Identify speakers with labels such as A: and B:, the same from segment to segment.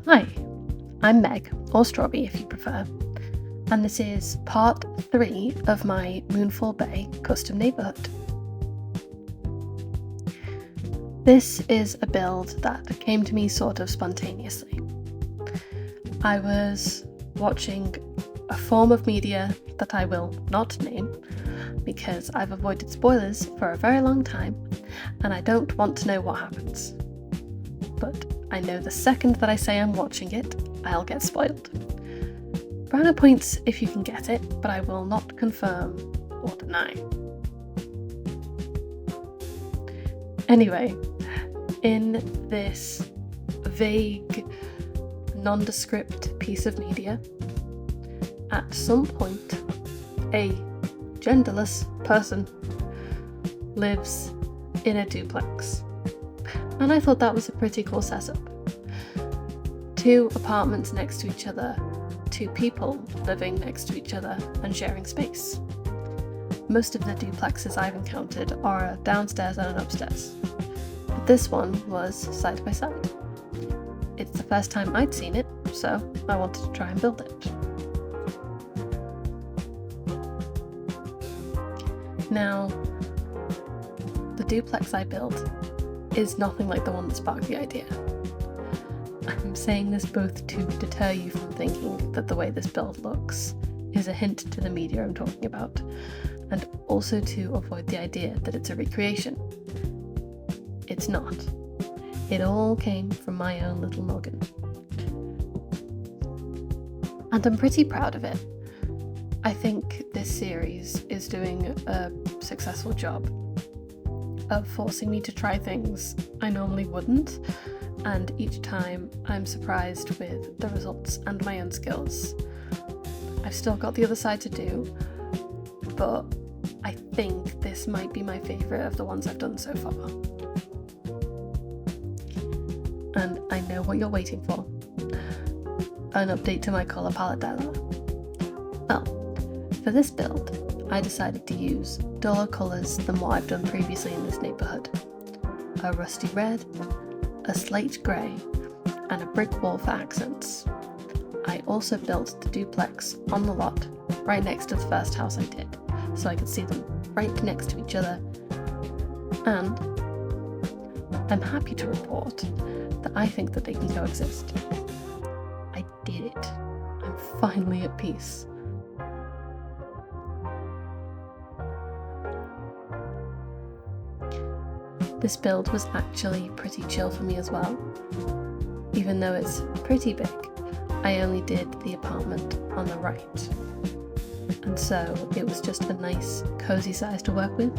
A: Hi, I'm Meg, or Strawberry if you prefer, and this is part 3 of my Moonfall Bay custom neighbourhood. This is a build that came to me sort of spontaneously. I was watching a form of media that I will not name because I've avoided spoilers for a very long time and I don't want to know what happens. But I know the second that I say I'm watching it, I'll get spoiled. Browner points if you can get it, but I will not confirm or deny. Anyway, in this vague, nondescript piece of media, at some point, a genderless person lives in a duplex. And I thought that was a pretty cool setup. 2 apartments next to each other, 2 people living next to each other and sharing space. Most of the duplexes I've encountered are downstairs and an upstairs, but this one was side by side. It's the first time I'd seen it, so I wanted to try and build it. Now, the duplex I built is nothing like the one that sparked the idea. I'm saying this both to deter you from thinking that the way this build looks is a hint to the media I'm talking about, and also to avoid the idea that it's a recreation. It's not. It all came from my own little noggin. And I'm pretty proud of it. I think this series is doing a successful job of forcing me to try things I normally wouldn't, and each time I'm surprised with the results and my own skills. I've still got the other side to do, but I think this might be my favourite of the ones I've done so far. And I know what you're waiting for. An update to my colour palette dialogue. Well, for this build, I decided to use duller colours than what I've done previously in this neighbourhood. A rusty red, a slate grey, and a brick wall for accents. I also built the duplex on the lot right next to the first house I did, so I could see them right next to each other. And I'm happy to report that I think that they can coexist. I did it. I'm finally at peace. This build was actually pretty chill for me as well. Even though it's pretty big, I only did the apartment on the right. And so it was just a nice, cozy size to work with.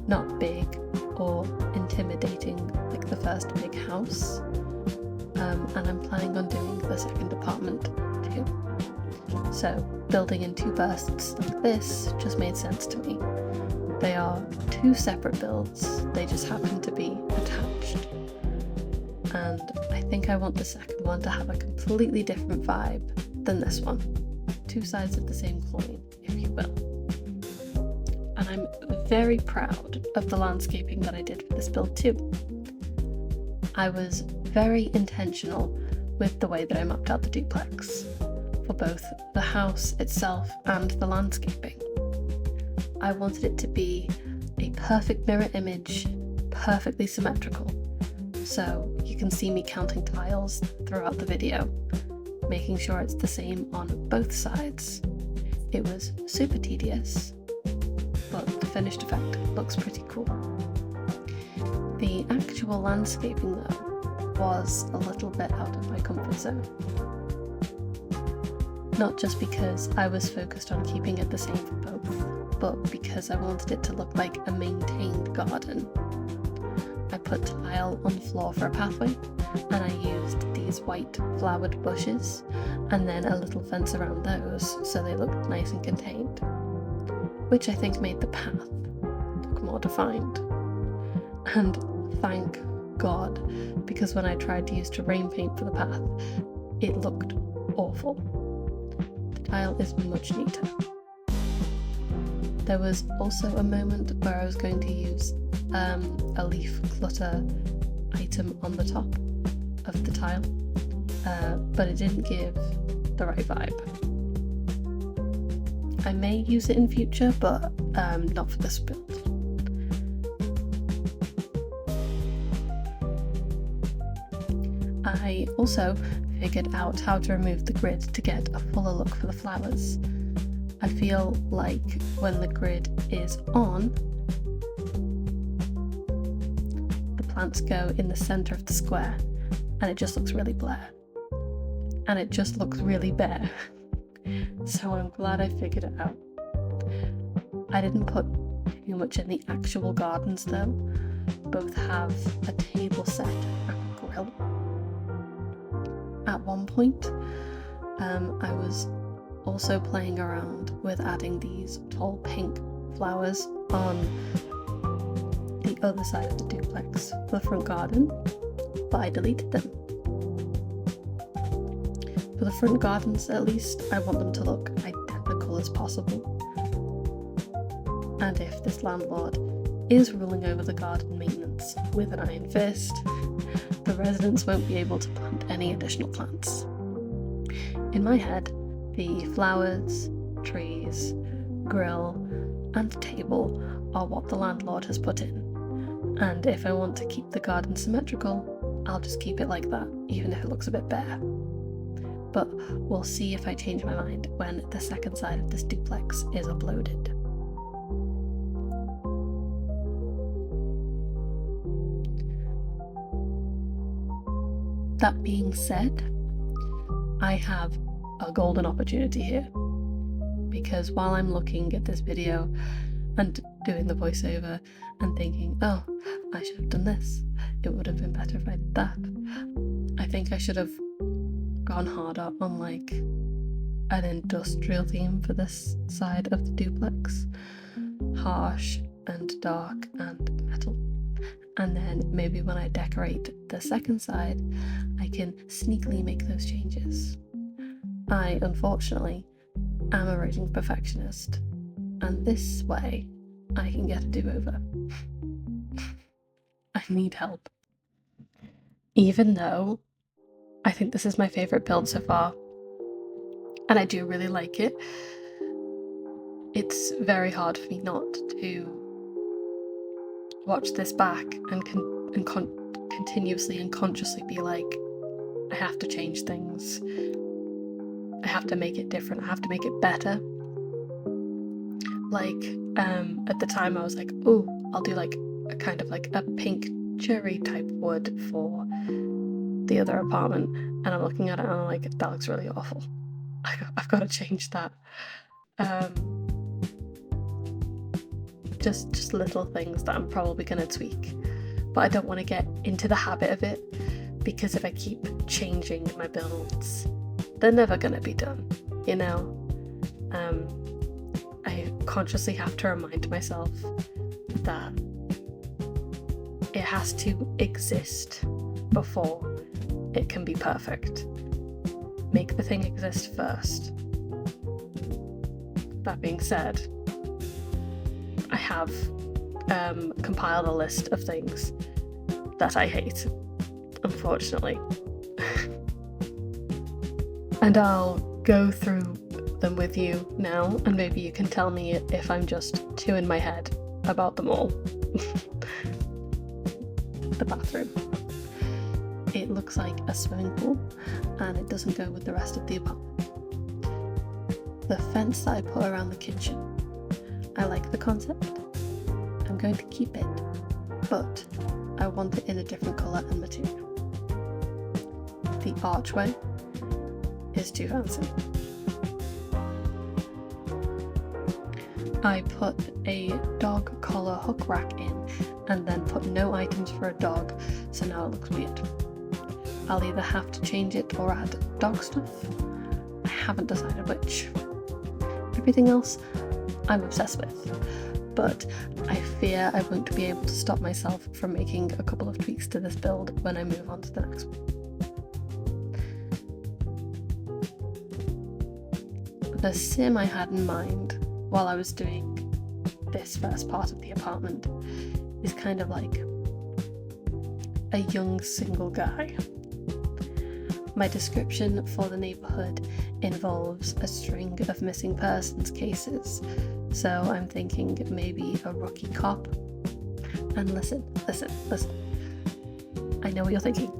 A: Not big or intimidating like the first big house. And I'm planning on doing the second apartment too. So building in 2 bursts like this just made sense to me. They are 2 separate builds, they just happen to be attached. And I think I want the second one to have a completely different vibe than this one. 2 sides of the same coin, if you will. And I'm very proud of the landscaping that I did for this build too. I was very intentional with the way that I mapped out the duplex, for both the house itself and the landscaping. I wanted it to be a perfect mirror image, perfectly symmetrical, so you can see me counting tiles throughout the video, making sure it's the same on both sides. It was super tedious, but the finished effect looks pretty cool. The actual landscaping though was a little bit out of my comfort zone. Not just because I was focused on keeping it the same for both, but because I wanted it to look like a maintained garden. I put tile on the floor for a pathway, and I used these white flowered bushes, and then a little fence around those so they looked nice and contained, which I think made the path look more defined. And thank God, because when I tried to use terrain paint for the path, it looked awful. The tile is much neater. There was also a moment where I was going to use a leaf clutter item on the top, of the tile, but it didn't give the right vibe. I may use it in future, but not for this build. I also figured out how to remove the grid to get a fuller look for the flowers. I feel like when the grid is on, the plants go in the centre of the square and it just looks really bare. And it just looks really bare. So I'm glad I figured it out. I didn't put too much in the actual gardens though. Both have a table set and a grill. At one point, I was also playing around with adding these tall pink flowers on the other side of the duplex for the front garden, but I deleted them. For the front gardens at least, I want them to look identical as possible. And if this landlord is ruling over the garden maintenance with an iron fist, the residents won't be able to plant any additional plants. In my head, the flowers, trees, grill, and table are what the landlord has put in. And if I want to keep the garden symmetrical, I'll just keep it like that, even if it looks a bit bare. But we'll see if I change my mind when the second side of this duplex is uploaded. That being said, I have a golden opportunity here, because while I'm looking at this video and doing the voiceover and thinking, oh, I should have done this, it would have been better if I did that, I think I should have gone harder on like an industrial theme for this side of the duplex, harsh and dark and metal. And then maybe when I decorate the second side, I can sneakily make those changes. I, unfortunately, am a raging perfectionist, and this way I can get a do-over. I need help. Even though I think this is my favourite build so far, and I do really like it, it's very hard for me not to watch this back and continuously and consciously be like, I have to change things, I have to make it different, I have to make it better. Like at the time I was like, oh, I'll do like a kind of like a pink cherry type wood for the other apartment, and I'm looking at it and I'm like, that looks really awful. I've got to change that. Just little things that I'm probably going to tweak, but I don't want to get into the habit of it, because if I keep changing my builds, they're never going to be done, you know? I consciously have to remind myself that it has to exist before it can be perfect. Make the thing exist first. That being said, I have compiled a list of things that I hate, unfortunately. And I'll go through them with you now, and maybe you can tell me if I'm just too in my head about them all. The bathroom. It looks like a swimming pool, and it doesn't go with the rest of the apartment. The fence that I put around the kitchen, I like the concept. I'm going to keep it, but I want it in a different colour and material. The archway is too fancy. I put a dog collar hook rack in and then put no items for a dog, so now it looks weird. I'll either have to change it or add dog stuff. I haven't decided which. Everything else I'm obsessed with, but I fear I won't be able to stop myself from making a couple of tweaks to this build when I move on to the next one. The sim I had in mind while I was doing this first part of the apartment is kind of like a young single guy My description for the neighbourhood involves a string of missing persons cases, so I'm thinking maybe a rookie cop. And listen. I know what you're thinking.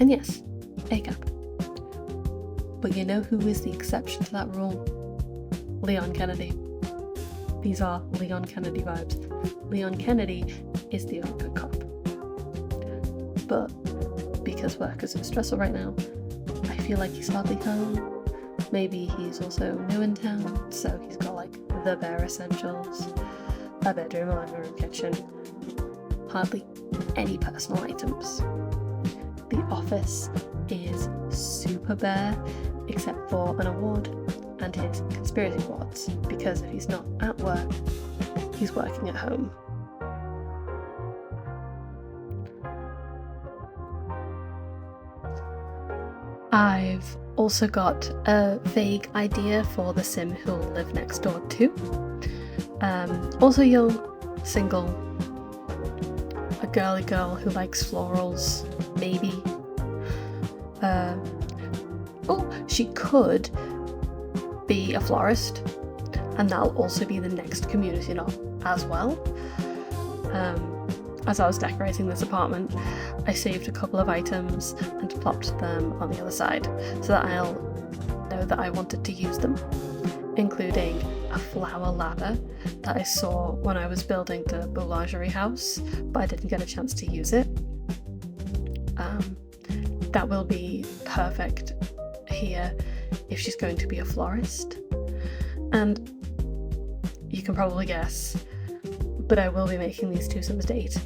A: And yes, ACAP. But you know who is the exception to that rule? Leon Kennedy. These are Leon Kennedy vibes. Leon Kennedy is the uncut cop. But because work is so stressful right now, I feel like he's hardly home. Maybe he's also new in town, so he's got like the bare essentials, a bedroom, a living room, kitchen, hardly any personal items. The office is super bare, except for an award and his conspiracy awards, because if he's not at work, he's working at home. I've also got a vague idea for the sim who'll live next door too. Also young, single, a girly girl who likes florals, maybe. She could be a florist, and that'll also be the next community knob as well. As I was decorating this apartment, I saved a couple of items and plopped them on the other side so that I'll know that I wanted to use them, including a flower ladder that I saw when I was building the boulangerie house, but I didn't get a chance to use it. That will be perfect here if she's going to be a florist. And you can probably guess, but I will be making these two Sims date.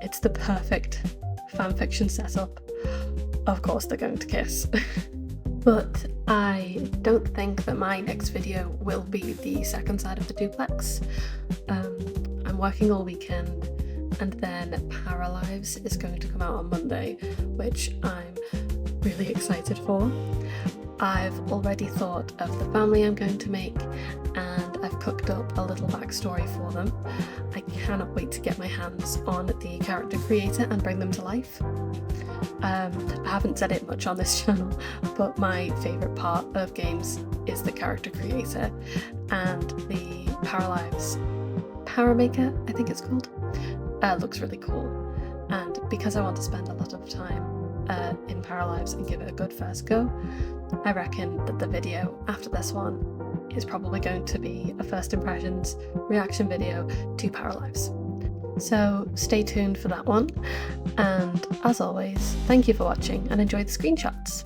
A: It's the perfect fanfiction setup. Of course they're going to kiss. But I don't think that my next video will be the second side of the duplex. I'm working all weekend, and then Paralives is going to come out on Monday, which I'm really excited for. I've already thought of the family I'm going to make, and I've cooked up a little backstory for them. I cannot wait to get my hands on the character creator and bring them to life. I haven't said it much on this channel, but my favourite part of games is the character creator, and the Paralives Paramaker, I think it's called, looks really cool. And because I want to spend a lot of time in Paralives and give it a good first go, I reckon that the video after this one is probably going to be a first impressions reaction video to Paralives. So stay tuned for that one, and as always, thank you for watching and enjoy the screenshots.